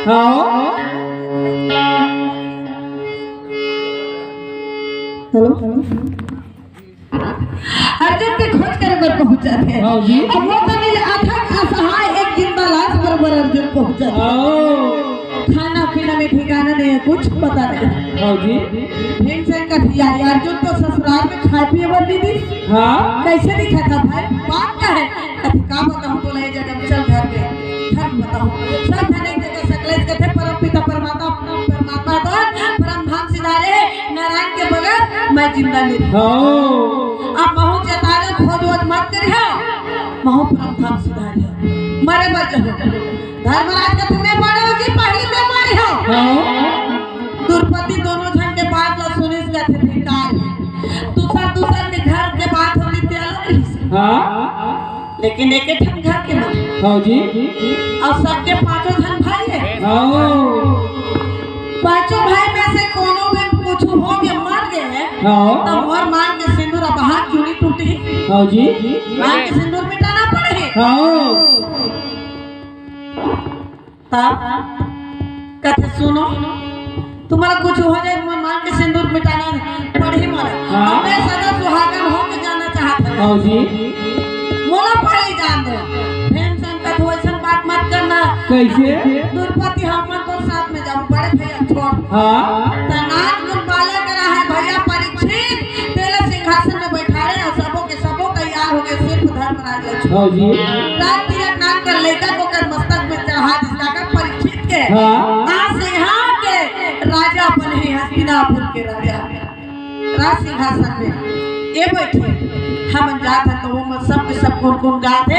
hello Arjun के खोज कर पर पहुंचा थे अब वो तो मिले अथक असहाय एक जिंदा लाश बराबर अर्जुन पहुंचा खाना पीना में ठिकाना नहीं है कुछ पता नहीं भीमसेन का दिया अर्जुन तो ससुराल में खाए पिए बनी थी कैसे दिखा था भाई बात क्या है का बताऊं बोला ये जगह चल घर में घर बताऊं सब धन एक जगह सकलेश के थे परम पिता परमात्मा तो परम धाम सिधारे नारायण के बगैर मैं जिंदा नहीं अब महू जताने खोज वोज मत करियो महू परम धाम सिधारे मरे बच धर्मराज का तुम्हें बड़े हो जी पहली में मारी हो दुर्पति दोनों जन के बाद ला सुनिस गए थे धिकार दूसर के घर के बात होती थी लेकिन एक ठन घर के मां जी और सबके पांचों धन भाई है पांचों भाई में से कोनो में कुछ हो गया मर गए तो और मांग के सिंदूर अब हाथ चूड़ी टूटी जी मांग के सिंदूर मिटाना पड़े तब कहते सुनो तुम्हारा कुछ हो जाए तुम मांग के सिंदूर मिटाना पड़े मारा मैं सदा सुहागन हो के जाना चाहता जी मोला पहले जान दो भीमसेन का तो ऐसा बात मत करना कैसे दुर्पति हम तो साथ में जाओ बड़े भैया छोड़ तनाज गुण बाले करा है भैया परीक्षित तेरे सिंहासन में बैठा रहे और सबों तैयार हो गए सिर्फ धर्मराज लक्ष्मण जी रात तिलक नाम कर लेकर को कर मस्तक में चढ़ा दिखाकर परीक्षित के आज से यहाँ के राजा बने हस्तिनापुर के राजा राज सिंहासन में ये बैठे हम जाते तो वो सब गुण गाते